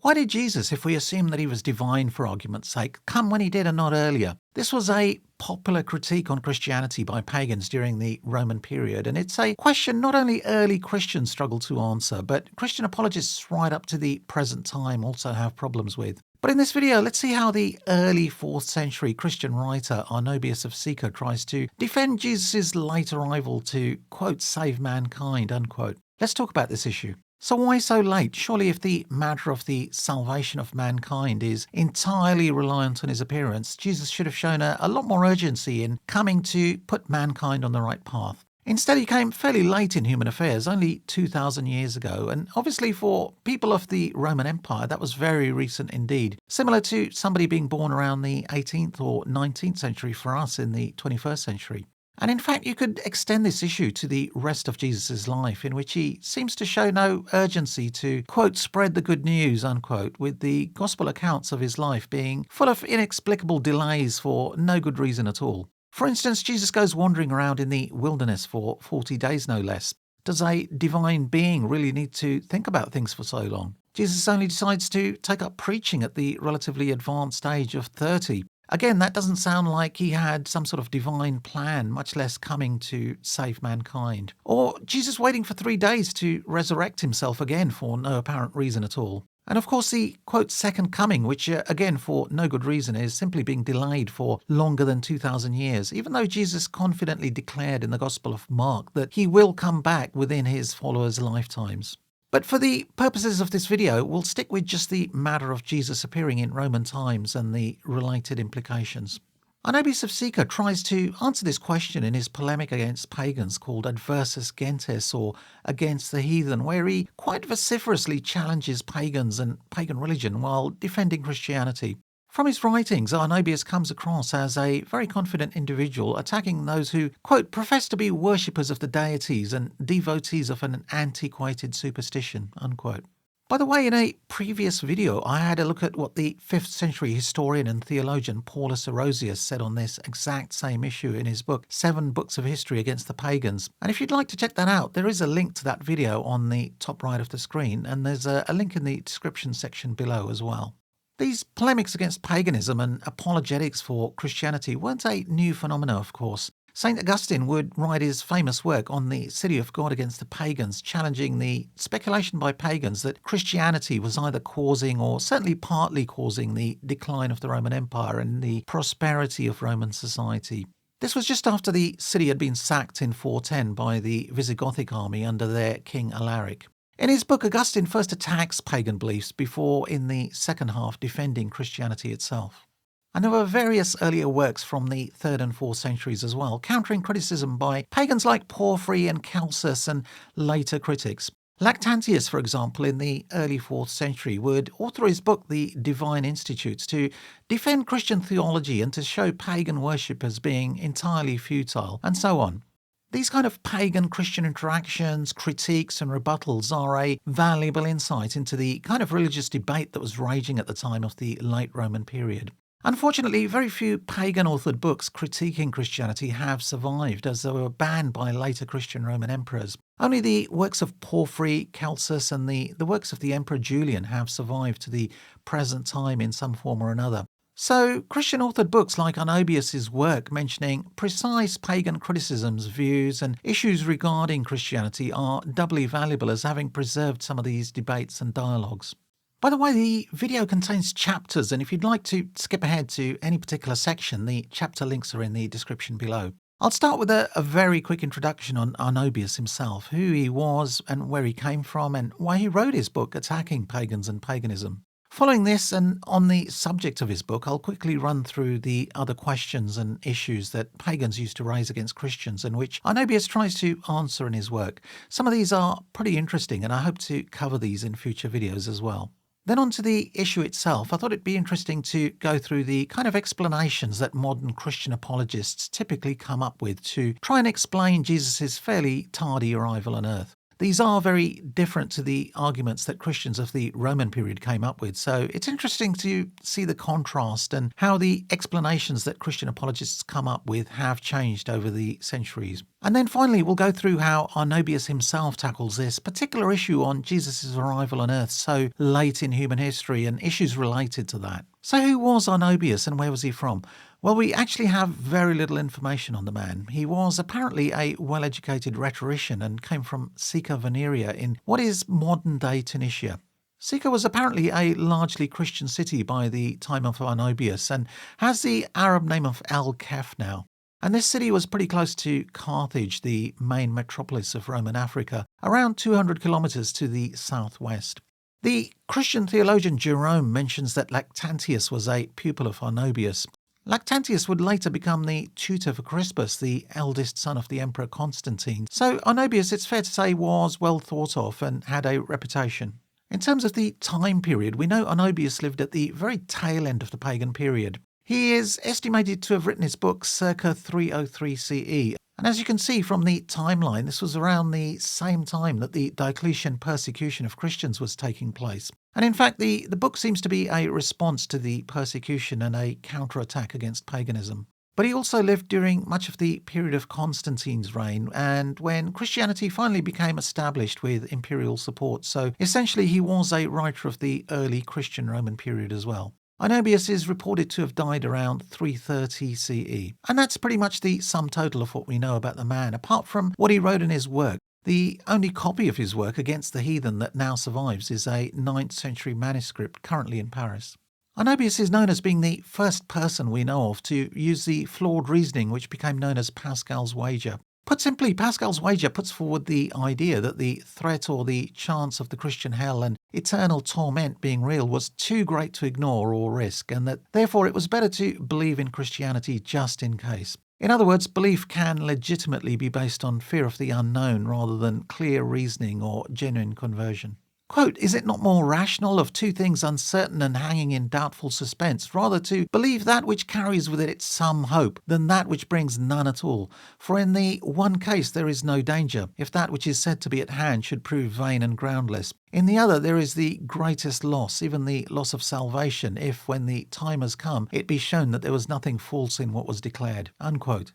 Why did Jesus, if we assume that he was divine for argument's sake, come when he did and not earlier? This was a popular critique on Christianity by pagans during the Roman period, and it's a question not only early Christians struggle to answer, but Christian apologists right up to the present time also have problems with. But in this video, let's see how the early 4th century Christian writer Arnobius of Sicca tries to defend Jesus' late arrival to, quote, save mankind, unquote. Let's talk about this issue. So why so late? Surely if the matter of the salvation of mankind is entirely reliant on his appearance, Jesus should have shown a lot more urgency in coming to put mankind on the right path. Instead, he came fairly late in human affairs, only 2,000 years ago, and obviously for people of the Roman Empire, that was very recent indeed, similar to somebody being born around the 18th or 19th century for us in the 21st century. And in fact, you could extend this issue to the rest of Jesus' life, in which he seems to show no urgency to, quote, spread the good news, unquote, with the gospel accounts of his life being full of inexplicable delays for no good reason at all. For instance, Jesus goes wandering around in the wilderness for 40 days, no less. Does a divine being really need to think about things for so long? Jesus only decides to take up preaching at the relatively advanced age of 30. Again, that doesn't sound like he had some sort of divine plan, much less coming to save mankind. Or Jesus waiting for 3 days to resurrect himself again for no apparent reason at all. And of course the, quote, second coming, which again for no good reason is simply being delayed for longer than 2,000 years, even though Jesus confidently declared in the Gospel of Mark that he will come back within his followers' lifetimes. But for the purposes of this video, we'll stick with just the matter of Jesus appearing in Roman times and the related implications. Arnobius of Sicca tries to answer this question in his polemic against pagans called Adversus Gentes, or Against the Heathen, where he quite vociferously challenges pagans and pagan religion while defending Christianity. From his writings, Arnobius comes across as a very confident individual attacking those who, quote, profess to be worshippers of the deities and devotees of an antiquated superstition, unquote. By the way, in a previous video, I had a look at what the 5th century historian and theologian Paulus Erosius said on this exact same issue in his book, 7 Books of History Against the Pagans. And if you'd like to check that out, there is a link to that video on the top right of the screen, and there's a link in the description section below as well. These polemics against paganism and apologetics for Christianity weren't a new phenomena, of course. St. Augustine would write his famous work on the City of God against the pagans, challenging the speculation by pagans that Christianity was either causing or certainly partly causing the decline of the Roman Empire and the prosperity of Roman society. This was just after the city had been sacked in 410 by the Visigothic army under their king Alaric. In his book, Augustine first attacks pagan beliefs before, in the second half, defending Christianity itself. And there were various earlier works from the 3rd and 4th centuries as well, countering criticism by pagans like Porphyry and Celsus and later critics. Lactantius, for example, in the early 4th century, would author his book, The Divine Institutes, to defend Christian theology and to show pagan worship as being entirely futile, and so on. These kind of pagan-Christian interactions, critiques and rebuttals are a valuable insight into the kind of religious debate that was raging at the time of the late Roman period. Unfortunately, very few pagan-authored books critiquing Christianity have survived, as they were banned by later Christian Roman emperors. Only the works of Porphyry, Celsus and the works of the Emperor Julian have survived to the present time in some form or another. So, Christian-authored books like Arnobius' work mentioning precise pagan criticisms, views and issues regarding Christianity are doubly valuable as having preserved some of these debates and dialogues. By the way, the video contains chapters, and if you'd like to skip ahead to any particular section, the chapter links are in the description below. I'll start with a very quick introduction on Arnobius himself, who he was and where he came from, and why he wrote his book attacking pagans and paganism. Following this, and on the subject of his book, I'll quickly run through the other questions and issues that pagans used to raise against Christians and which Arnobius tries to answer in his work. Some of these are pretty interesting, and I hope to cover these in future videos as well. Then on to the issue itself, I thought it'd be interesting to go through the kind of explanations that modern Christian apologists typically come up with to try and explain Jesus' fairly tardy arrival on earth. These are very different to the arguments that Christians of the Roman period came up with, so it's interesting to see the contrast and how the explanations that Christian apologists come up with have changed over the centuries. And then finally, we'll go through how Arnobius himself tackles this particular issue on Jesus' arrival on Earth so late in human history and issues related to that. So who was Arnobius and where was he from? Well, we actually have very little information on the man. He was apparently a well-educated rhetorician and came from Sicca Veneria in what is modern-day Tunisia. Sicca was apparently a largely Christian city by the time of Arnobius and has the Arab name of El-Kef now. And this city was pretty close to Carthage, the main metropolis of Roman Africa, around 200 kilometers to the southwest. The Christian theologian Jerome mentions that Lactantius was a pupil of Arnobius. Lactantius would later become the tutor for Crispus, the eldest son of the Emperor Constantine. So Arnobius, it's fair to say, was well thought of and had a reputation. In terms of the time period, we know Arnobius lived at the very tail end of the pagan period. He is estimated to have written his book circa 303 CE, and as you can see from the timeline, this was around the same time that the Diocletian persecution of Christians was taking place. And in fact, the book seems to be a response to the persecution and a counterattack against paganism. But he also lived during much of the period of Constantine's reign and when Christianity finally became established with imperial support, so essentially he was a writer of the early Christian Roman period as well. Arnobius is reported to have died around 330 CE, and that's pretty much the sum total of what we know about the man, apart from what he wrote in his work. The only copy of his work against the heathen that now survives is a 9th century manuscript currently in Paris. Arnobius is known as being the first person we know of to use the flawed reasoning which became known as Pascal's wager. Put simply, Pascal's wager puts forward the idea that the threat or the chance of the Christian hell and eternal torment being real was too great to ignore or risk, and that therefore it was better to believe in Christianity just in case. In other words, belief can legitimately be based on fear of the unknown rather than clear reasoning or genuine conversion. Quote, "Is it not more rational of two things uncertain and hanging in doubtful suspense, rather to believe that which carries with it some hope, than that which brings none at all? For in the one case there is no danger, if that which is said to be at hand should prove vain and groundless. In the other there is the greatest loss, even the loss of salvation, if, when the time has come, it be shown that there was nothing false in what was declared." Unquote.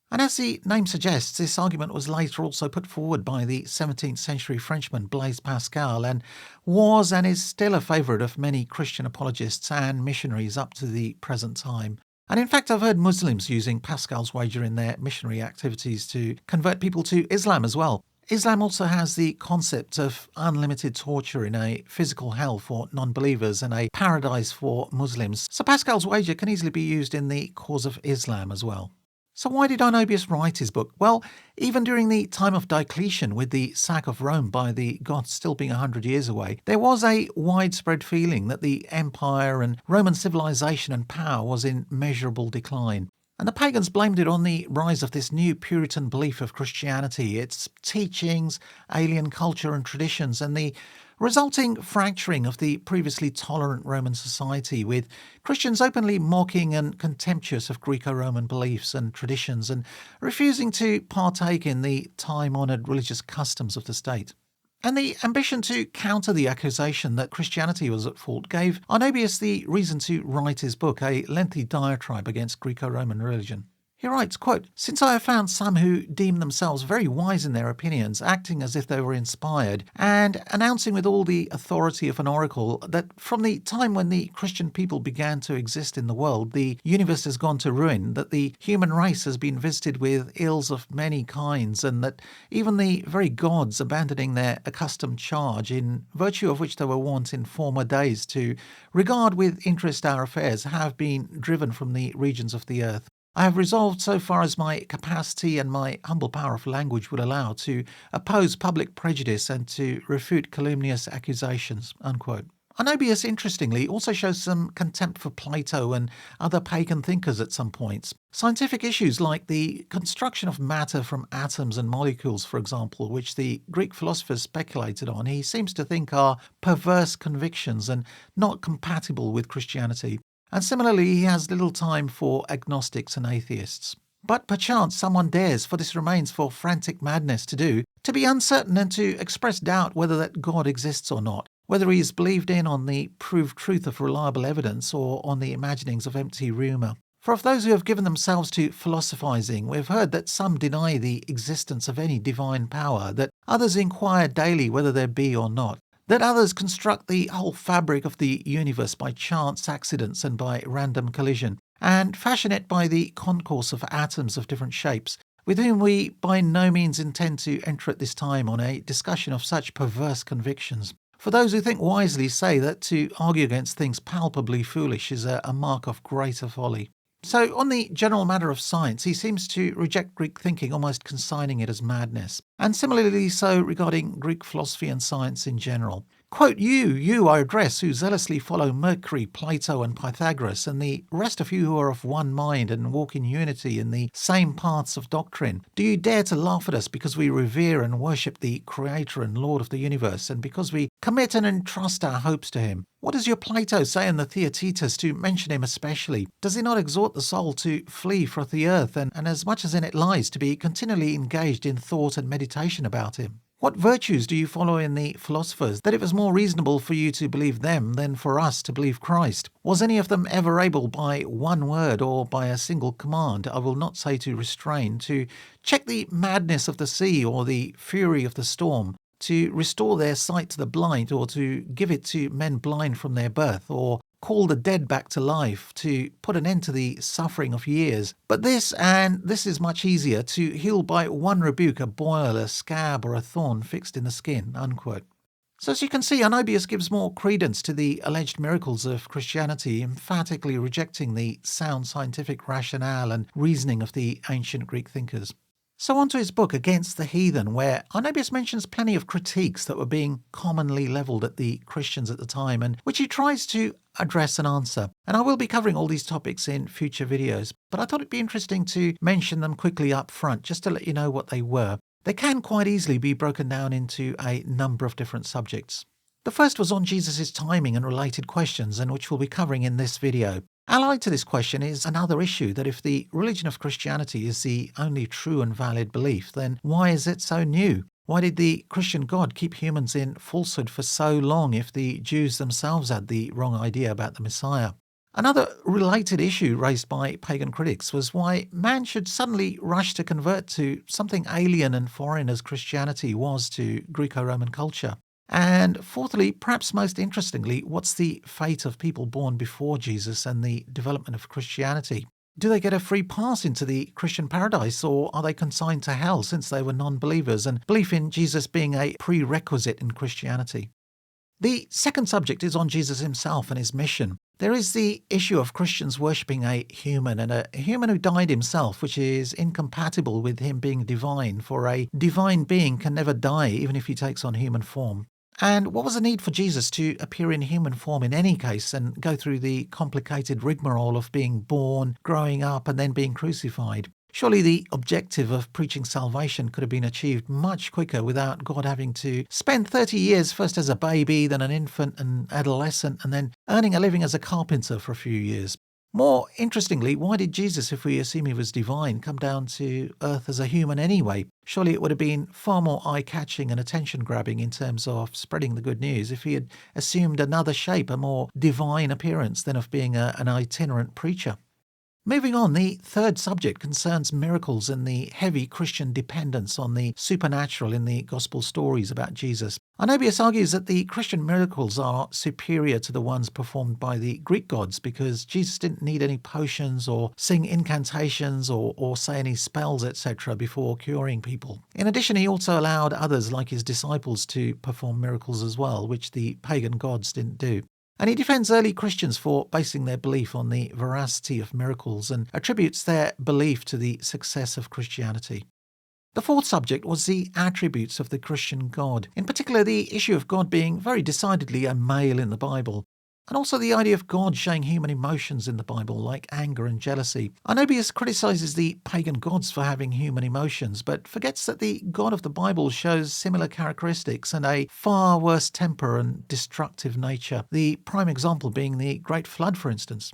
And as the name suggests, this argument was later also put forward by the 17th century Frenchman Blaise Pascal and was and is still a favourite of many Christian apologists and missionaries up to the present time. And in fact, I've heard Muslims using Pascal's wager in their missionary activities to convert people to Islam as well. Islam also has the concept of unlimited torture in a physical hell for non-believers and a paradise for Muslims. So Pascal's wager can easily be used in the cause of Islam as well. So why did Arnobius write his book? Well, even during the time of Diocletian, with the sack of Rome by the Goths still being 100 years away, there was a widespread feeling that the empire and Roman civilization and power was in measurable decline. And the pagans blamed it on the rise of this new Puritan belief of Christianity, its teachings, alien culture and traditions, and the resulting fracturing of the previously tolerant Roman society, with Christians openly mocking and contemptuous of Greco-Roman beliefs and traditions and refusing to partake in the time-honoured religious customs of the state. And the ambition to counter the accusation that Christianity was at fault gave Arnobius the reason to write his book, a lengthy diatribe against Greco-Roman religion. He writes, quote, "Since I have found some who deem themselves very wise in their opinions, acting as if they were inspired, and announcing with all the authority of an oracle that from the time when the Christian people began to exist in the world, the universe has gone to ruin, that the human race has been visited with ills of many kinds, and that even the very gods, abandoning their accustomed charge, in virtue of which they were wont in former days to regard with interest our affairs, have been driven from the regions of the earth. I have resolved, so far as my capacity and my humble power of language would allow, to oppose public prejudice and to refute calumnious accusations." Unquote. Arnobius, interestingly, also shows some contempt for Plato and other pagan thinkers at some points. Scientific issues like the construction of matter from atoms and molecules, for example, which the Greek philosophers speculated on, he seems to think are perverse convictions and not compatible with Christianity. And similarly, he has little time for agnostics and atheists. But perchance someone dares, for this remains for frantic madness to do, to be uncertain and to express doubt whether that God exists or not, whether he is believed in on the proved truth of reliable evidence or on the imaginings of empty rumour. For of those who have given themselves to philosophizing, we have heard that some deny the existence of any divine power, that others inquire daily whether there be or not, that others construct the whole fabric of the universe by chance accidents and by random collision, and fashion it by the concourse of atoms of different shapes, with whom we by no means intend to enter at this time on a discussion of such perverse convictions. For those who think wisely say that to argue against things palpably foolish is a mark of greater folly. So, on the general matter of science, he seems to reject Greek thinking, almost consigning it as madness, and similarly so regarding Greek philosophy and science in general. Quote, you I address, who zealously follow Mercury, Plato and Pythagoras, and the rest of you who are of one mind and walk in unity in the same paths of doctrine, do you dare to laugh at us because we revere and worship the Creator and Lord of the universe, and because we commit and entrust our hopes to him? What does your Plato say in the Theaetetus to mention him especially? Does he not exhort the soul to flee from the earth, and as much as in it lies, to be continually engaged in thought and meditation about him? What virtues do you follow in the philosophers, that it was more reasonable for you to believe them than for us to believe Christ? Was any of them ever able by one word or by a single command, I will not say to restrain, to check the madness of the sea or the fury of the storm, to restore their sight to the blind, or to give it to men blind from their birth, or call the dead back to life, to put an end to the suffering of years? But this, and this is much easier, to heal by one rebuke a boil, a scab, or a thorn fixed in the skin." Unquote. So as you can see, Arnobius gives more credence to the alleged miracles of Christianity, emphatically rejecting the sound scientific rationale and reasoning of the ancient Greek thinkers. So on to his book, Against the Heathen, where Arnobius mentions plenty of critiques that were being commonly levelled at the Christians at the time, and which he tries to address and answer. And I will be covering all these topics in future videos, but I thought it'd be interesting to mention them quickly up front, just to let you know what they were. They can quite easily be broken down into a number of different subjects. The first was on Jesus' timing and related questions, and which we'll be covering in this video. Allied to this question is another issue, that if the religion of Christianity is the only true and valid belief, then why is it so new? Why did the Christian God keep humans in falsehood for so long if the Jews themselves had the wrong idea about the Messiah? Another related issue raised by pagan critics was why man should suddenly rush to convert to something alien and foreign as Christianity was to Greco-Roman culture. And fourthly, perhaps most interestingly, what's the fate of people born before Jesus and the development of Christianity? Do they get a free pass into the Christian paradise, or are they consigned to hell since they were non-believers, and belief in Jesus being a prerequisite in Christianity? The second subject is on Jesus himself and his mission. There is the issue of Christians worshipping a human, and a human who died himself, which is incompatible with him being divine, for a divine being can never die even if he takes on human form. And what was the need for Jesus to appear in human form in any case and go through the complicated rigmarole of being born, growing up, and then being crucified? Surely the objective of preaching salvation could have been achieved much quicker without God having to spend 30 years first as a baby, then an infant and adolescent, and then earning a living as a carpenter for a few years. More interestingly, why did Jesus, if we assume he was divine, come down to earth as a human anyway? Surely it would have been far more eye-catching and attention-grabbing in terms of spreading the good news if he had assumed another shape, a more divine appearance, than of being an itinerant preacher. Moving on, the third subject concerns miracles and the heavy Christian dependence on the supernatural in the gospel stories about Jesus. Arnobius argues that the Christian miracles are superior to the ones performed by the Greek gods because Jesus didn't need any potions or sing incantations or say any spells, etc. before curing people. In addition, he also allowed others like his disciples to perform miracles as well, which the pagan gods didn't do. And he defends early Christians for basing their belief on the veracity of miracles and attributes their belief to the success of Christianity. The fourth subject was the attributes of the Christian God, in particular the issue of God being very decidedly a male in the Bible, and also the idea of God showing human emotions in the Bible, like anger and jealousy. Arnobius criticizes the pagan gods for having human emotions, but forgets that the God of the Bible shows similar characteristics and a far worse temper and destructive nature, the prime example being the Great Flood, for instance.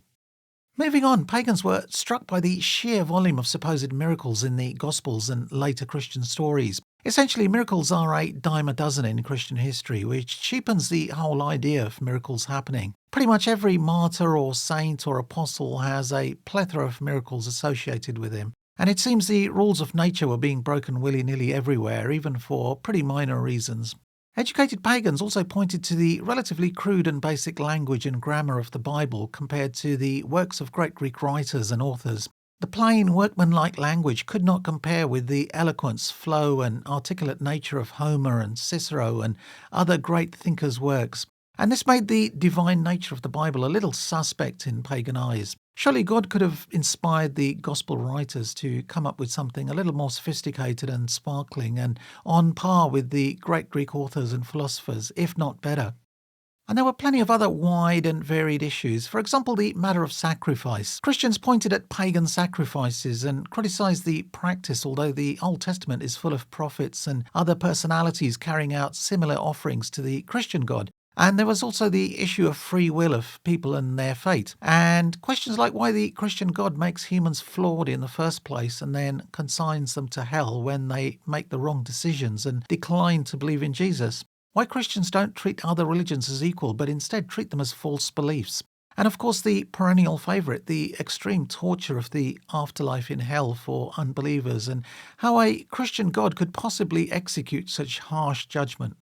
Moving on, pagans were struck by the sheer volume of supposed miracles in the Gospels and later Christian stories. Essentially, miracles are a dime a dozen in Christian history, which cheapens the whole idea of miracles happening. Pretty much every martyr or saint or apostle has a plethora of miracles associated with him. And it seems the rules of nature were being broken willy-nilly everywhere, even for pretty minor reasons. Educated pagans also pointed to the relatively crude and basic language and grammar of the Bible compared to the works of great Greek writers and authors. The plain, workmanlike language could not compare with the eloquence, flow, and articulate nature of Homer and Cicero and other great thinkers' works. And this made the divine nature of the Bible a little suspect in pagan eyes. Surely God could have inspired the gospel writers to come up with something a little more sophisticated and sparkling and on par with the great Greek authors and philosophers, if not better. And there were plenty of other wide and varied issues. For example, the matter of sacrifice. Christians pointed at pagan sacrifices and criticised the practice, although the Old Testament is full of prophets and other personalities carrying out similar offerings to the Christian God. And there was also the issue of free will of people and their fate, and questions like why the Christian God makes humans flawed in the first place and then consigns them to hell when they make the wrong decisions and decline to believe in Jesus. Why Christians don't treat other religions as equal, but instead treat them as false beliefs. And of course the perennial favourite, the extreme torture of the afterlife in hell for unbelievers, and how a Christian God could possibly execute such harsh judgment.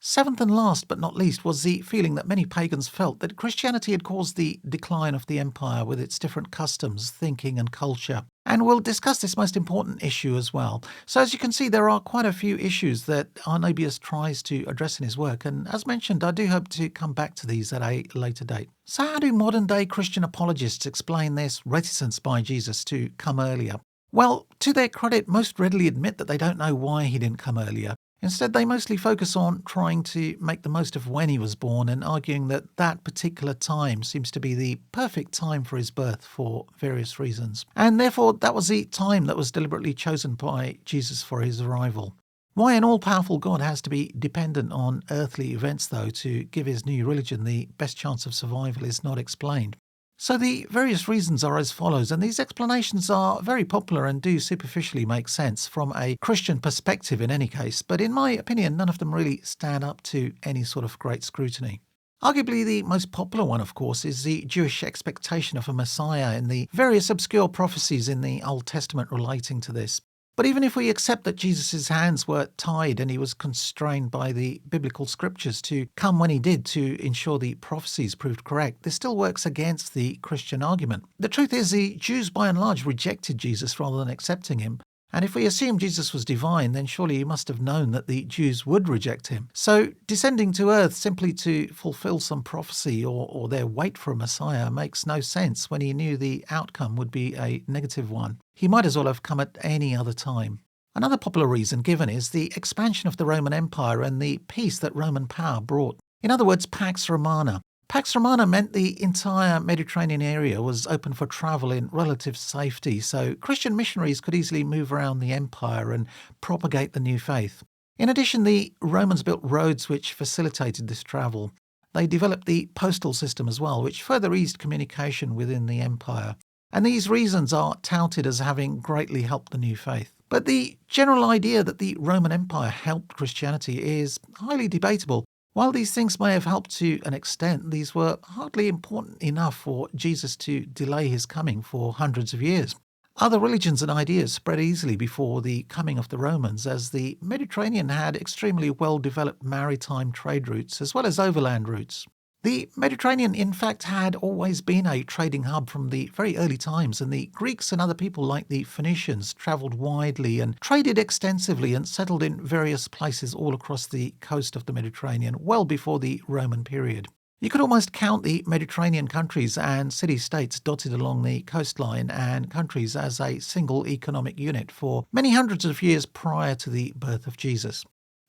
Seventh and last but not least was the feeling that many pagans felt that Christianity had caused the decline of the empire with its different customs, thinking and culture. And we'll discuss this most important issue as well. So as you can see, there are quite a few issues that Arnobius tries to address in his work, and as mentioned, I do hope to come back to these at a later date. So how do modern-day Christian apologists explain this reticence by Jesus to come earlier? Well, to their credit, most readily admit that they don't know why he didn't come earlier. Instead, they mostly focus on trying to make the most of when he was born and arguing that that particular time seems to be the perfect time for his birth for various reasons. And therefore, that was the time that was deliberately chosen by Jesus for his arrival. Why an all-powerful God has to be dependent on earthly events, though, to give his new religion the best chance of survival is not explained. So the various reasons are as follows, and these explanations are very popular and do superficially make sense from a Christian perspective in any case, but in my opinion none of them really stand up to any sort of great scrutiny. Arguably the most popular one, of course, is the Jewish expectation of a Messiah in the various obscure prophecies in the Old Testament relating to this. But even if we accept that Jesus' hands were tied and he was constrained by the biblical scriptures to come when he did to ensure the prophecies proved correct, this still works against the Christian argument. The truth is the Jews by and large rejected Jesus rather than accepting him. And if we assume Jesus was divine, then surely he must have known that the Jews would reject him. So descending to earth simply to fulfill some prophecy or their wait for a Messiah makes no sense when he knew the outcome would be a negative one. He might as well have come at any other time. Another popular reason given is the expansion of the Roman Empire and the peace that Roman power brought. In other words, Pax Romana. Pax Romana meant the entire Mediterranean area was open for travel in relative safety, so Christian missionaries could easily move around the empire and propagate the new faith. In addition, the Romans built roads which facilitated this travel. They developed the postal system as well, which further eased communication within the empire. And these reasons are touted as having greatly helped the new faith. But the general idea that the Roman Empire helped Christianity is highly debatable. While these things may have helped to an extent, these were hardly important enough for Jesus to delay his coming for hundreds of years. Other religions and ideas spread easily before the coming of the Romans, as the Mediterranean had extremely well-developed maritime trade routes as well as overland routes. The Mediterranean, in fact, had always been a trading hub from the very early times, and the Greeks and other people like the Phoenicians travelled widely and traded extensively and settled in various places all across the coast of the Mediterranean well before the Roman period. You could almost count the Mediterranean countries and city-states dotted along the coastline and countries as a single economic unit for many hundreds of years prior to the birth of Jesus.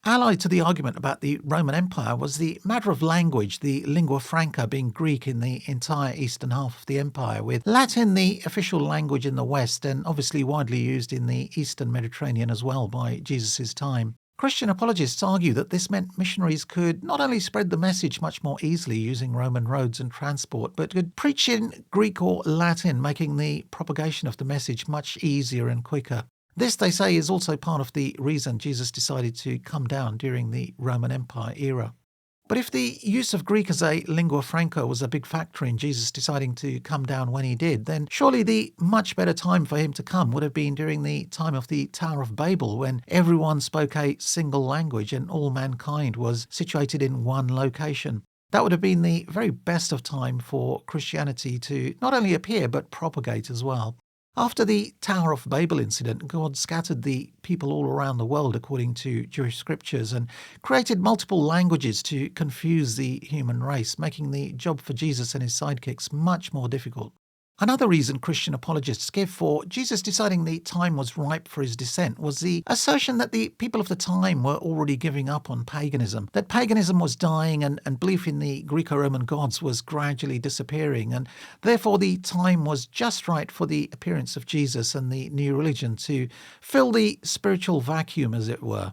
Allied to the argument about the Roman Empire was the matter of language, the lingua franca being Greek in the entire eastern half of the empire, with Latin the official language in the west and obviously widely used in the eastern Mediterranean as well by Jesus' time. Christian apologists argue that this meant missionaries could not only spread the message much more easily using Roman roads and transport, but could preach in Greek or Latin, making the propagation of the message much easier and quicker. This, they say, is also part of the reason Jesus decided to come down during the Roman Empire era. But if the use of Greek as a lingua franca was a big factor in Jesus deciding to come down when he did, then surely the much better time for him to come would have been during the time of the Tower of Babel, when everyone spoke a single language and all mankind was situated in one location. That would have been the very best of time for Christianity to not only appear but propagate as well. After the Tower of Babel incident, God scattered the people all around the world according to Jewish scriptures and created multiple languages to confuse the human race, making the job for Jesus and his sidekicks much more difficult. Another reason Christian apologists give for Jesus deciding the time was ripe for his descent was the assertion that the people of the time were already giving up on paganism, that paganism was dying and belief in the Greco-Roman gods was gradually disappearing, and therefore the time was just right for the appearance of Jesus and the new religion to fill the spiritual vacuum, as it were.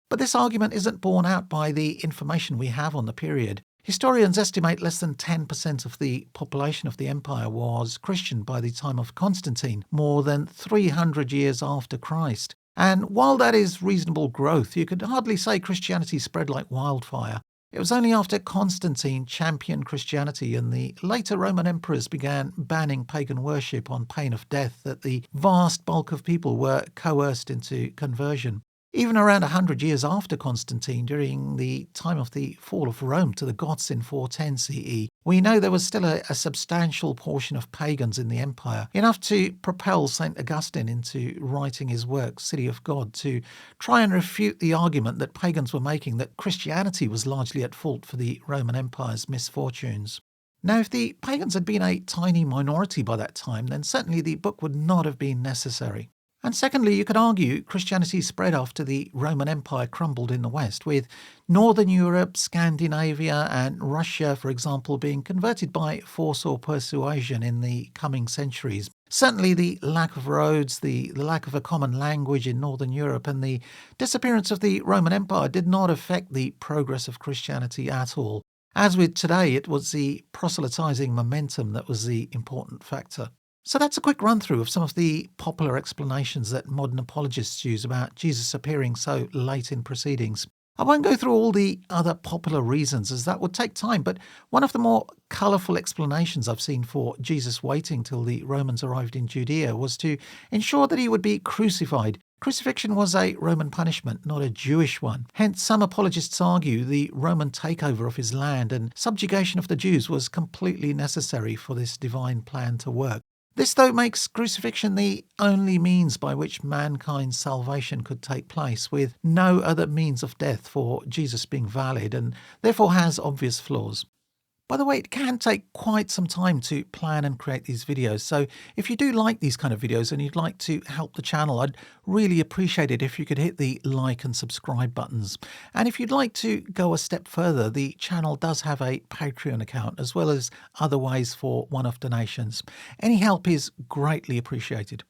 But this argument isn't borne out by the information we have on the period. Historians estimate less than 10% of the population of the empire was Christian by the time of Constantine, more than 300 years after Christ. And while that is reasonable growth, you could hardly say Christianity spread like wildfire. It was only after Constantine championed Christianity and the later Roman emperors began banning pagan worship on pain of death that the vast bulk of people were coerced into conversion. Even around 100 years after Constantine, during the time of the fall of Rome to the Goths in 410 CE, we know there was still a substantial portion of pagans in the empire, enough to propel St. Augustine into writing his work, City of God, to try and refute the argument that pagans were making that Christianity was largely at fault for the Roman Empire's misfortunes. Now, if the pagans had been a tiny minority by that time, then certainly the book would not have been necessary. And secondly, you could argue Christianity spread after the Roman Empire crumbled in the West, with Northern Europe, Scandinavia and Russia, for example, being converted by force or persuasion in the coming centuries. Certainly the lack of roads, the lack of a common language in Northern Europe and the disappearance of the Roman Empire did not affect the progress of Christianity at all. As with today, it was the proselytizing momentum that was the important factor. So that's a quick run-through of some of the popular explanations that modern apologists use about Jesus appearing so late in proceedings. I won't go through all the other popular reasons, as that would take time, but one of the more colourful explanations I've seen for Jesus waiting till the Romans arrived in Judea was to ensure that he would be crucified. Crucifixion was a Roman punishment, not a Jewish one. Hence, some apologists argue the Roman takeover of his land and subjugation of the Jews was completely necessary for this divine plan to work. This, though, makes crucifixion the only means by which mankind's salvation could take place, with no other means of death for Jesus being valid, and therefore has obvious flaws. By the way, it can take quite some time to plan and create these videos, so if you do like these kind of videos and you'd like to help the channel, I'd really appreciate it if you could hit the like and subscribe buttons. And if you'd like to go a step further, the channel does have a Patreon account, as well as other ways for one-off donations. Any help is greatly appreciated.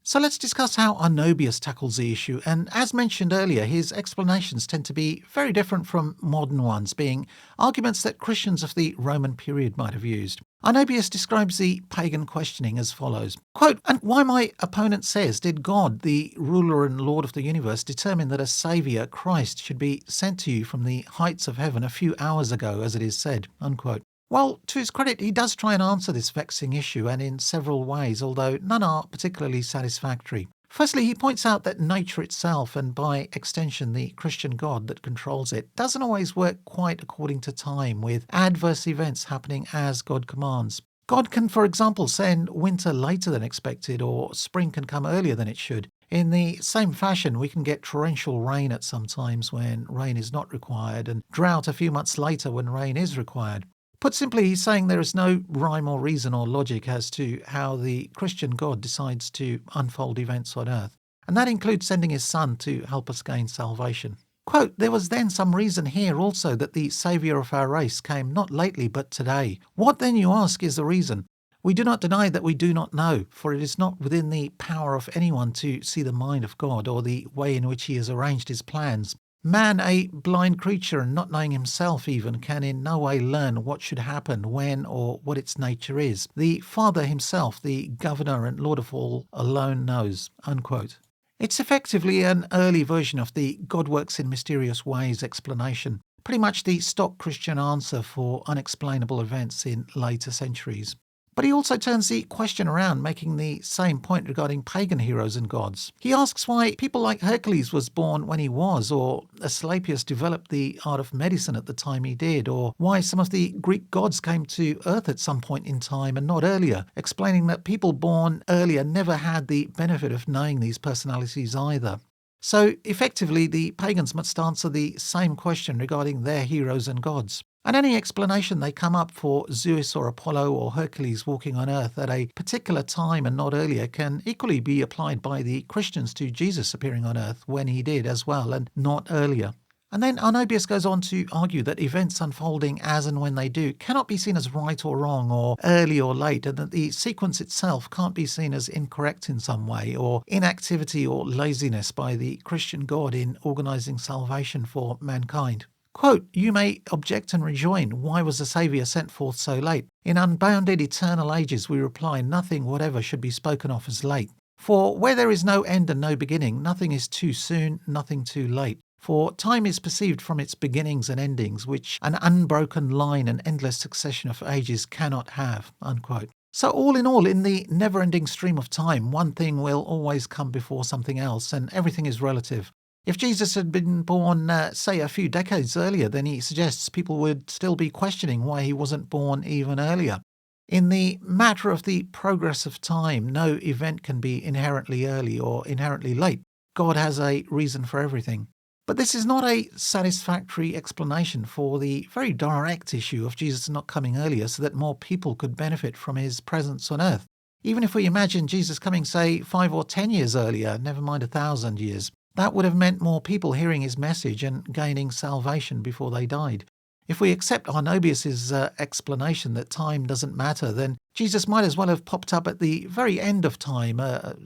So let's discuss how Arnobius tackles the issue, and as mentioned earlier, his explanations tend to be very different from modern ones, being arguments that Christians of the Roman period might have used. Arnobius describes the pagan questioning as follows, quote, "And why my opponent says, did God, the ruler and Lord of the universe, determine that a Saviour, Christ, should be sent to you from the heights of heaven a few hours ago, as it is said," unquote. Well, to his credit, he does try and answer this vexing issue, and in several ways, although none are particularly satisfactory. Firstly, he points out that nature itself, and by extension the Christian God that controls it, doesn't always work quite according to time, with adverse events happening as God commands. God can, for example, send winter later than expected, or spring can come earlier than it should. In the same fashion, we can get torrential rain at some times when rain is not required, and drought a few months later when rain is required. Put simply, he's saying there is no rhyme or reason or logic as to how the Christian God decides to unfold events on earth, and that includes sending his Son to help us gain salvation. Quote, "There was then some reason here also that the Saviour of our race came not lately but today. What then, you ask, is the reason? We do not deny that we do not know, for it is not within the power of anyone to see the mind of God or the way in which he has arranged his plans. Man, a blind creature and not knowing himself even, can in no way learn what should happen, when, or what its nature is. The Father himself, the governor and Lord of all, alone knows," unquote. It's effectively an early version of the God works in mysterious ways explanation, pretty much the stock Christian answer for unexplainable events in later centuries. But he also turns the question around, making the same point regarding pagan heroes and gods. He asks why people like Hercules was born when he was, or Asclepius developed the art of medicine at the time he did, or why some of the Greek gods came to Earth at some point in time and not earlier, explaining that people born earlier never had the benefit of knowing these personalities either. So effectively, the pagans must answer the same question regarding their heroes and gods. And any explanation they come up for Zeus or Apollo or Hercules walking on Earth at a particular time and not earlier can equally be applied by the Christians to Jesus appearing on Earth when he did as well and not earlier. And then Arnobius goes on to argue that events unfolding as and when they do cannot be seen as right or wrong or early or late, and that the sequence itself can't be seen as incorrect in some way or inactivity or laziness by the Christian God in organising salvation for mankind. Quote, "You may object and rejoin, why was the Saviour sent forth so late? In unbounded eternal ages we reply, nothing whatever should be spoken of as late. For where there is no end and no beginning, nothing is too soon, nothing too late. For time is perceived from its beginnings and endings, which an unbroken line and endless succession of ages cannot have." Unquote. So all, in the never-ending stream of time, one thing will always come before something else, and everything is relative. If Jesus had been born, say, a few decades earlier, then he suggests people would still be questioning why he wasn't born even earlier. In the matter of the progress of time, no event can be inherently early or inherently late. God has a reason for everything. But this is not a satisfactory explanation for the very direct issue of Jesus not coming earlier so that more people could benefit from his presence on earth. Even if we imagine Jesus coming, say, 5 or 10 years earlier, never mind 1,000 years, that would have meant more people hearing his message and gaining salvation before they died. If we accept Arnobius's explanation that time doesn't matter, then Jesus might as well have popped up at the very end of time,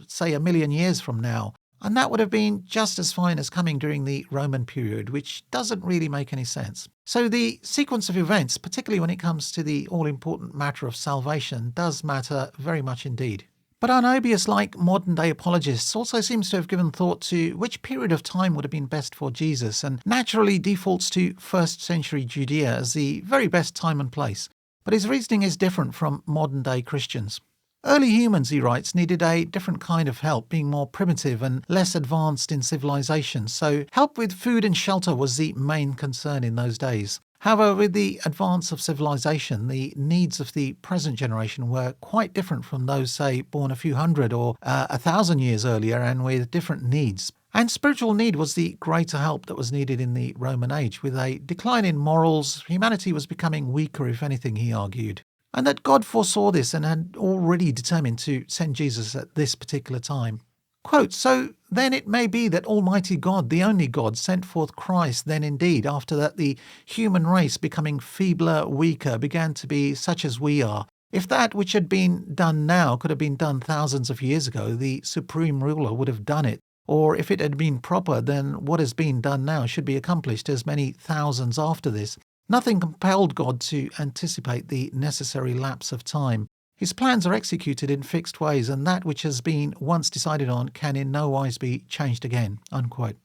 say 1,000,000 years from now, and that would have been just as fine as coming during the Roman period, which doesn't really make any sense. So the sequence of events, particularly when it comes to the all-important matter of salvation, does matter very much indeed. But Arnobius, like modern-day apologists, also seems to have given thought to which period of time would have been best for Jesus, and naturally defaults to 1st century Judea as the very best time and place. But his reasoning is different from modern-day Christians. Early humans, he writes, needed a different kind of help, being more primitive and less advanced in civilization, so help with food and shelter was the main concern in those days. However, with the advance of civilization, the needs of the present generation were quite different from those, say, born a few hundred or 1,000 years earlier, and with different needs. And spiritual need was the greater help that was needed in the Roman age. With a decline in morals, humanity was becoming weaker, if anything, he argued. And that God foresaw this and had already determined to send Jesus at this particular time. Quote, "So then it may be that Almighty God, the only God, sent forth Christ then indeed, after that the human race becoming feebler, weaker, began to be such as we are. If that which had been done now could have been done thousands of years ago, the supreme ruler would have done it. Or if it had been proper, then what has been done now should be accomplished as many thousands after this. Nothing compelled God to anticipate the necessary lapse of time. His plans are executed in fixed ways, and that which has been once decided on can in no wise be changed again." Unquote.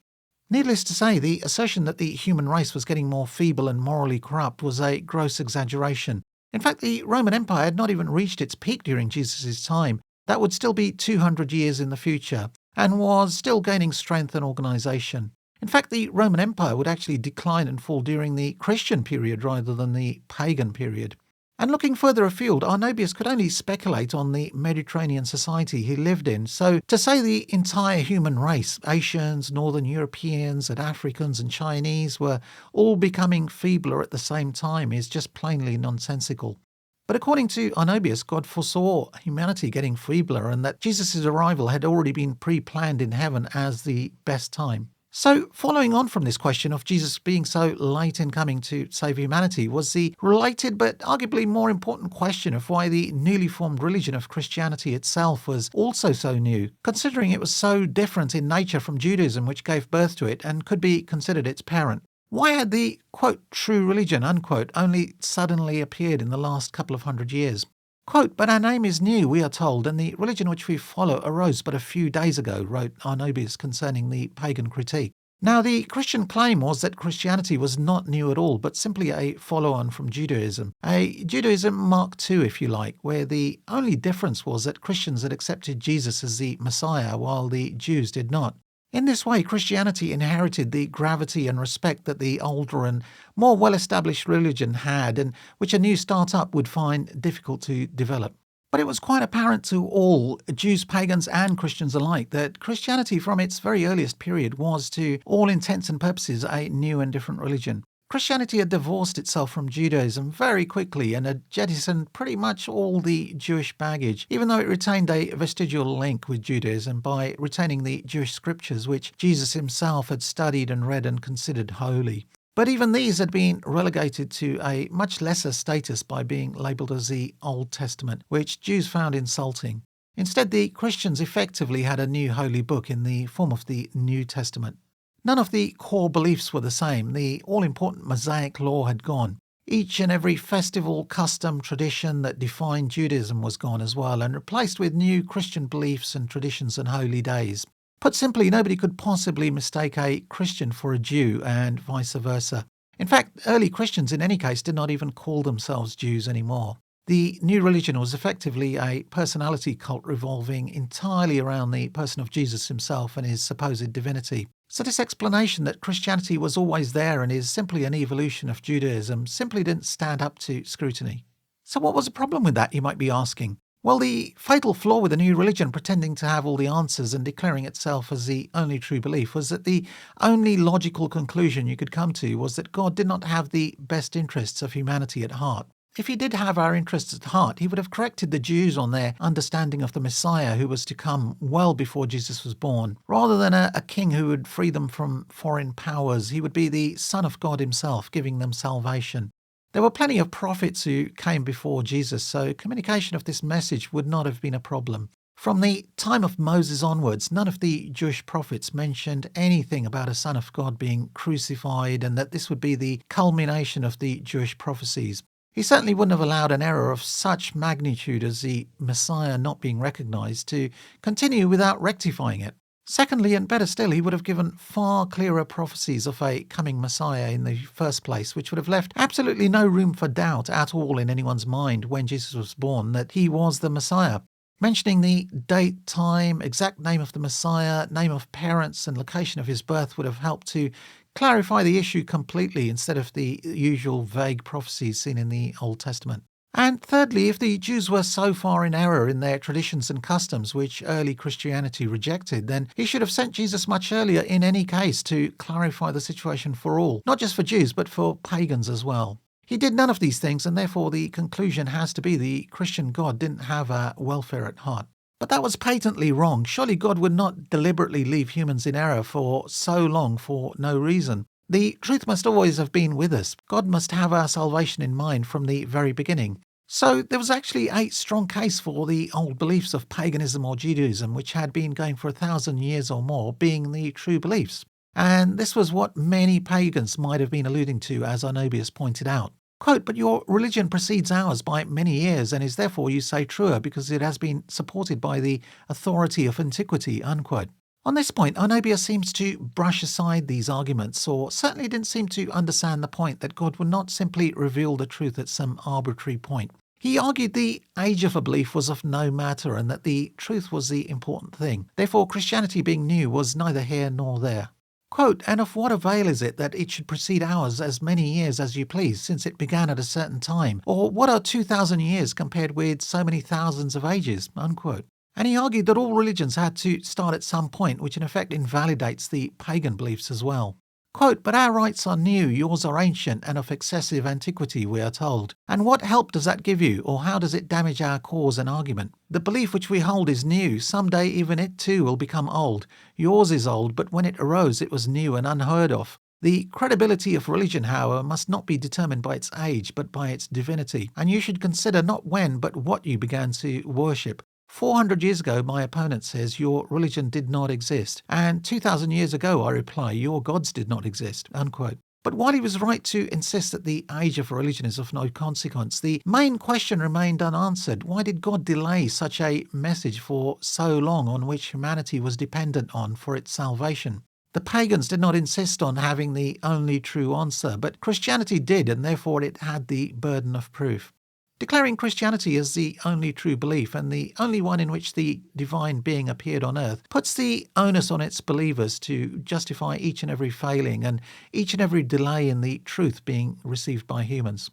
Needless to say, the assertion that the human race was getting more feeble and morally corrupt was a gross exaggeration. In fact, the Roman Empire had not even reached its peak during Jesus' time. That would still be 200 years in the future, and was still gaining strength and organisation. In fact, the Roman Empire would actually decline and fall during the Christian period rather than the pagan period. And looking further afield, Arnobius could only speculate on the Mediterranean society he lived in. So to say the entire human race, Asians, Northern Europeans and Africans and Chinese, were all becoming feebler at the same time is just plainly nonsensical. But according to Arnobius, God foresaw humanity getting feebler and that Jesus' arrival had already been pre-planned in heaven as the best time. So, following on from this question of Jesus being so late in coming to save humanity was the related but arguably more important question of why the newly formed religion of Christianity itself was also so new, considering it was so different in nature from Judaism, which gave birth to it and could be considered its parent. Why had the, quote, true religion, unquote, only suddenly appeared in the last couple of hundred years? Quote, "But our name is new, we are told, and the religion which we follow arose but a few days ago," wrote Arnobius concerning the pagan critique. Now, the Christian claim was that Christianity was not new at all, but simply a follow-on from Judaism. A Judaism Mark II, if you like, where the only difference was that Christians had accepted Jesus as the Messiah, while the Jews did not. In this way, Christianity inherited the gravity and respect that the older and more well-established religion had, and which a new start-up would find difficult to develop. But it was quite apparent to all, Jews, pagans and Christians alike, that Christianity from its very earliest period was, to all intents and purposes, a new and different religion. Christianity had divorced itself from Judaism very quickly and had jettisoned pretty much all the Jewish baggage, even though it retained a vestigial link with Judaism by retaining the Jewish scriptures which Jesus himself had studied and read and considered holy. But even these had been relegated to a much lesser status by being labelled as the Old Testament, which Jews found insulting. Instead, the Christians effectively had a new holy book in the form of the New Testament. None of the core beliefs were the same. The all-important Mosaic law had gone. Each and every festival, custom, tradition that defined Judaism was gone as well, and replaced with new Christian beliefs and traditions and holy days. Put simply, nobody could possibly mistake a Christian for a Jew, and vice versa. In fact, early Christians in any case did not even call themselves Jews anymore. The new religion was effectively a personality cult revolving entirely around the person of Jesus himself and his supposed divinity. So this explanation that Christianity was always there and is simply an evolution of Judaism simply didn't stand up to scrutiny. So what was the problem with that, you might be asking? Well, the fatal flaw with the new religion pretending to have all the answers and declaring itself as the only true belief was that the only logical conclusion you could come to was that God did not have the best interests of humanity at heart. If he did have our interests at heart, he would have corrected the Jews on their understanding of the Messiah who was to come well before Jesus was born. Rather than a king who would free them from foreign powers, he would be the Son of God himself, giving them salvation. There were plenty of prophets who came before Jesus, so communication of this message would not have been a problem. From the time of Moses onwards, none of the Jewish prophets mentioned anything about a Son of God being crucified and that this would be the culmination of the Jewish prophecies. He certainly wouldn't have allowed an error of such magnitude as the Messiah not being recognized to continue without rectifying it. Secondly, and better still, he would have given far clearer prophecies of a coming Messiah in the first place, which would have left absolutely no room for doubt at all in anyone's mind when Jesus was born that he was the Messiah. Mentioning the date, time, exact name of the Messiah, name of parents, and location of his birth would have helped to clarify the issue completely instead of the usual vague prophecies seen in the Old Testament. And thirdly, if the Jews were so far in error in their traditions and customs which early Christianity rejected, then he should have sent Jesus much earlier in any case to clarify the situation for all, not just for Jews but for pagans as well. He did none of these things, and therefore the conclusion has to be the Christian God didn't have our welfare at heart. But that was patently wrong. Surely God would not deliberately leave humans in error for so long for no reason. The truth must always have been with us. God must have our salvation in mind from the very beginning. So there was actually a strong case for the old beliefs of paganism or Judaism, which had been going for 1,000 years or more, being the true beliefs. And this was what many pagans might have been alluding to, as Arnobius pointed out. Quote, "But your religion precedes ours by many years and is therefore, you say, truer because it has been supported by the authority of antiquity," unquote. On this point, Arnobius seems to brush aside these arguments, or certainly didn't seem to understand the point that God would not simply reveal the truth at some arbitrary point. He argued the age of a belief was of no matter and that the truth was the important thing. Therefore, Christianity being new was neither here nor there. Quote, "And of what avail is it that it should precede ours as many years as you please, since it began at a certain time? Or what are 2,000 years compared with so many thousands of ages?" Unquote. And he argued that all religions had to start at some point, which in effect invalidates the pagan beliefs as well. Quote, "But our rites are new, yours are ancient and of excessive antiquity, we are told. And what help does that give you, or how does it damage our cause and argument? The belief which we hold is new. Some day even it too will become old. Yours is old, but when it arose it was new and unheard of. The credibility of religion, however, must not be determined by its age, but by its divinity. And you should consider not when, but what you began to worship. 400 years ago, my opponent says, your religion did not exist. And 2,000 years ago, I reply, your gods did not exist." Unquote. But while he was right to insist that the age of religion is of no consequence, the main question remained unanswered. Why did God delay such a message for so long on which humanity was dependent on for its salvation? The pagans did not insist on having the only true answer, but Christianity did, and therefore it had the burden of proof. Declaring Christianity as the only true belief and the only one in which the divine being appeared on earth puts the onus on its believers to justify each and every failing and each and every delay in the truth being received by humans.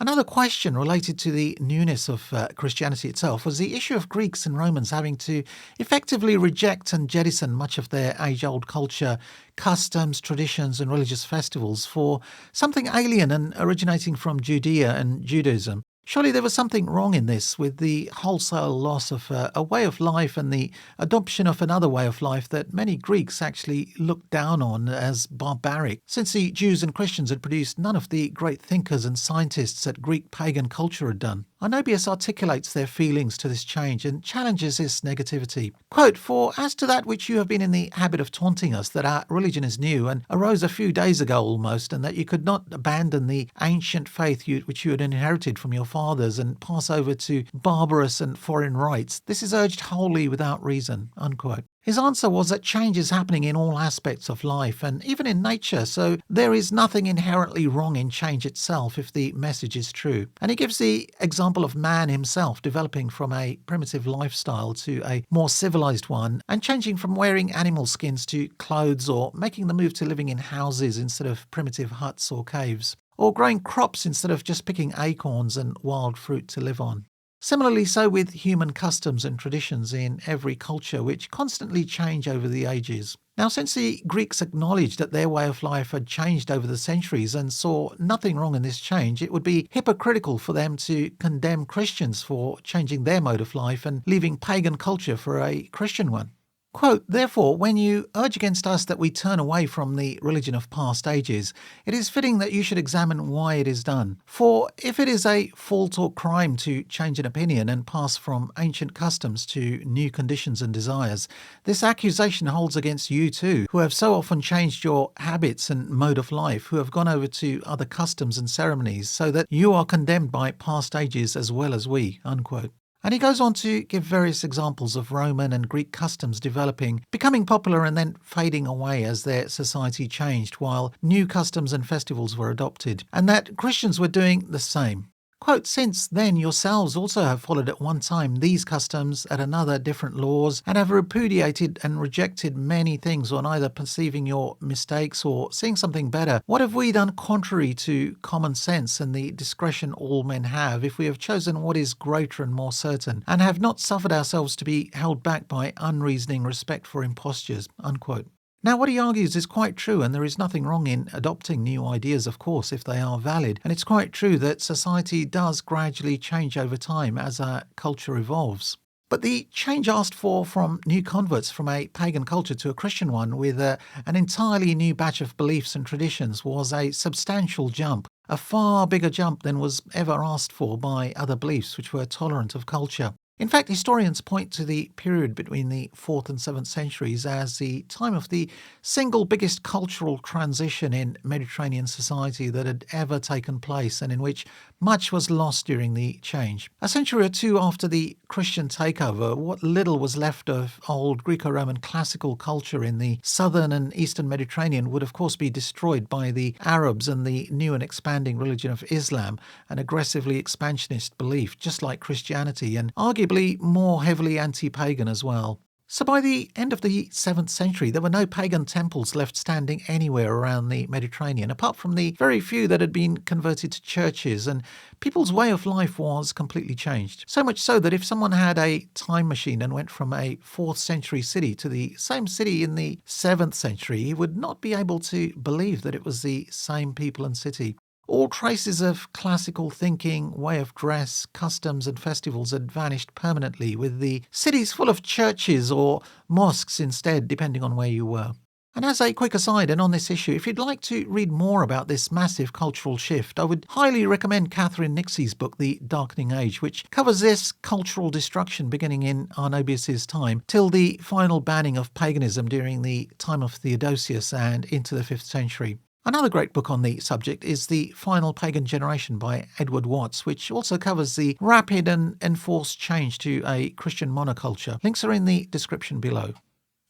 Another question related to the newness of Christianity itself was the issue of Greeks and Romans having to effectively reject and jettison much of their age-old culture, customs, traditions and religious festivals for something alien and originating from Judea and Judaism. Surely there was something wrong in this, with the wholesale loss of a way of life and the adoption of another way of life that many Greeks actually looked down on as barbaric, since the Jews and Christians had produced none of the great thinkers and scientists that Greek pagan culture had done. Arnobius articulates their feelings to this change and challenges this negativity. Quote, "For as to that which you have been in the habit of taunting us, that our religion is new and arose a few days ago almost, and that you could not abandon the ancient faith which you had inherited from your fathers and pass over to barbarous and foreign rites, this is urged wholly without reason." Unquote. His answer was that change is happening in all aspects of life and even in nature, so there is nothing inherently wrong in change itself if the message is true. And he gives the example of man himself developing from a primitive lifestyle to a more civilized one and changing from wearing animal skins to clothes, or making the move to living in houses instead of primitive huts or caves, or growing crops instead of just picking acorns and wild fruit to live on. Similarly so with human customs and traditions in every culture, which constantly change over the ages. Now, since the Greeks acknowledged that their way of life had changed over the centuries and saw nothing wrong in this change, it would be hypocritical for them to condemn Christians for changing their mode of life and leaving pagan culture for a Christian one. Quote, "Therefore, when you urge against us that we turn away from the religion of past ages, it is fitting that you should examine why it is done. For if it is a fault or crime to change an opinion and pass from ancient customs to new conditions and desires, this accusation holds against you too, who have so often changed your habits and mode of life, who have gone over to other customs and ceremonies, so that you are condemned by past ages as well as we." Unquote. And he goes on to give various examples of Roman and Greek customs developing, becoming popular and then fading away as their society changed, while new customs and festivals were adopted, and that Christians were doing the same. Quote, "Since then yourselves also have followed at one time these customs, at another different laws, and have repudiated and rejected many things on either perceiving your mistakes or seeing something better. What have we done contrary to common sense and the discretion all men have, if we have chosen what is greater and more certain, and have not suffered ourselves to be held back by unreasoning respect for impostures?" Unquote. Now, what he argues is quite true, and there is nothing wrong in adopting new ideas, of course, if they are valid. And it's quite true that society does gradually change over time as our culture evolves. But the change asked for from new converts from a pagan culture to a Christian one with an entirely new batch of beliefs and traditions was a substantial jump, a far bigger jump than was ever asked for by other beliefs which were tolerant of culture. In fact, historians point to the period between the 4th and 7th centuries as the time of the single biggest cultural transition in Mediterranean society that had ever taken place, and in which much was lost during the change. A century or two after the Christian takeover, what little was left of old Greco-Roman classical culture in the southern and eastern Mediterranean would of course be destroyed by the Arabs and the new and expanding religion of Islam, an aggressively expansionist belief, just like Christianity, and arguably more heavily anti-pagan as well. So by the end of the 7th century, there were no pagan temples left standing anywhere around the Mediterranean, apart from the very few that had been converted to churches, and people's way of life was completely changed. So much so that if someone had a time machine and went from a 4th century city to the same city in the 7th century, he would not be able to believe that it was the same people and city. All traces of classical thinking, way of dress, customs and festivals had vanished permanently, with the cities full of churches or mosques instead, depending on where you were. And as a quick aside, and on this issue, if you'd like to read more about this massive cultural shift, I would highly recommend Catherine Nixie's book, The Darkening Age, which covers this cultural destruction beginning in Arnobius's time till the final banning of paganism during the time of Theodosius and into the 5th century. Another great book on the subject is The Final Pagan Generation by Edward Watts, which also covers the rapid and enforced change to a Christian monoculture. Links are in the description below.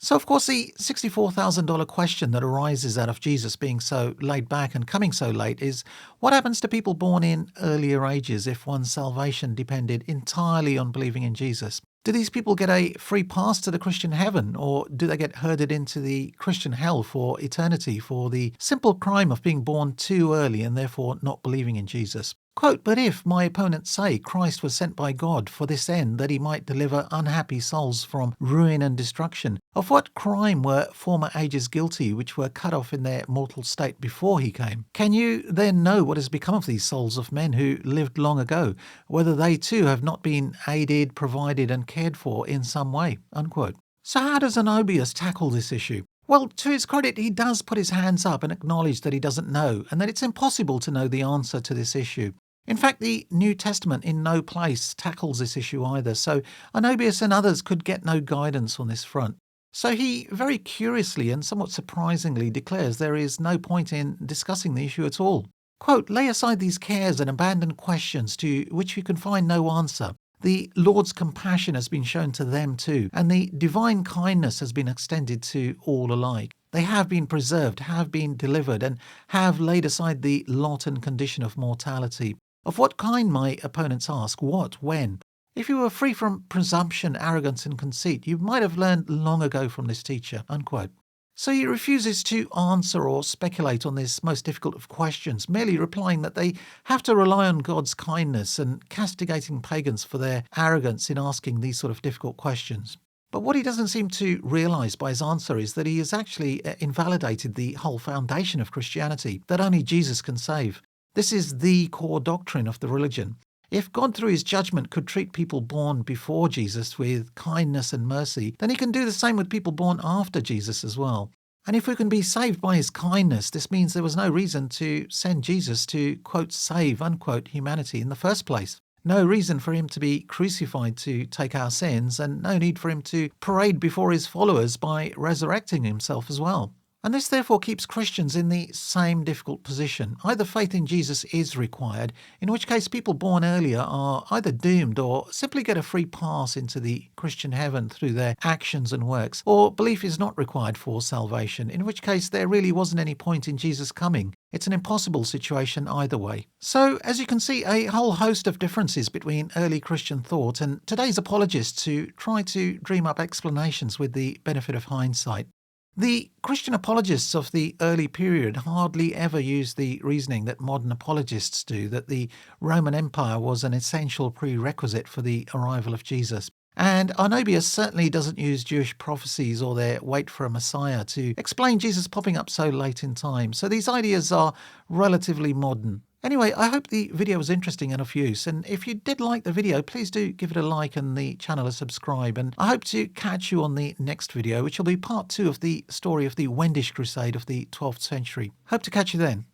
So, of course, the $64,000 question that arises out of Jesus being so laid back and coming so late is, what happens to people born in earlier ages if one's salvation depended entirely on believing in Jesus? Do these people get a free pass to the Christian heaven, or do they get herded into the Christian hell for eternity for the simple crime of being born too early and therefore not believing in Jesus? Quote, "But if, my opponents say, Christ was sent by God for this end, that he might deliver unhappy souls from ruin and destruction, of what crime were former ages guilty, which were cut off in their mortal state before he came? Can you then know what has become of these souls of men who lived long ago, whether they too have not been aided, provided, and cared for in some way?" Unquote. So how does Arnobius tackle this issue? Well, to his credit, he does put his hands up and acknowledge that he doesn't know, and that it's impossible to know the answer to this issue. In fact, the New Testament in no place tackles this issue either, so Arnobius and others could get no guidance on this front. So he very curiously and somewhat surprisingly declares there is no point in discussing the issue at all. Quote, "Lay aside these cares and abandon questions to which you can find no answer. The Lord's compassion has been shown to them too, and the divine kindness has been extended to all alike. They have been preserved, have been delivered, and have laid aside the lot and condition of mortality. Of what kind, my opponents ask? What? When? If you were free from presumption, arrogance, and conceit, you might have learned long ago from this teacher." Unquote. So he refuses to answer or speculate on this most difficult of questions, merely replying that they have to rely on God's kindness and castigating pagans for their arrogance in asking these sort of difficult questions. But what he doesn't seem to realise by his answer is that he has actually invalidated the whole foundation of Christianity, that only Jesus can save. This is the core doctrine of the religion. If God through his judgment could treat people born before Jesus with kindness and mercy, then he can do the same with people born after Jesus as well. And if we can be saved by his kindness, this means there was no reason to send Jesus to, quote, save, unquote, humanity in the first place. No reason for him to be crucified to take our sins, and no need for him to parade before his followers by resurrecting himself as well. And this therefore keeps Christians in the same difficult position. Either faith in Jesus is required, in which case people born earlier are either doomed or simply get a free pass into the Christian heaven through their actions and works, or belief is not required for salvation, in which case there really wasn't any point in Jesus coming. It's an impossible situation either way. So, as you can see, a whole host of differences between early Christian thought and today's apologists who try to dream up explanations with the benefit of hindsight. The Christian apologists of the early period hardly ever used the reasoning that modern apologists do, that the Roman Empire was an essential prerequisite for the arrival of Jesus. And Arnobius certainly doesn't use Jewish prophecies or their wait for a Messiah to explain Jesus popping up so late in time. So these ideas are relatively modern. Anyway, I hope the video was interesting and of use, and if you did like the video, please do give it a like and the channel a subscribe, and I hope to catch you on the next video, which will be part 2 of the story of the Wendish Crusade of the 12th century. Hope to catch you then.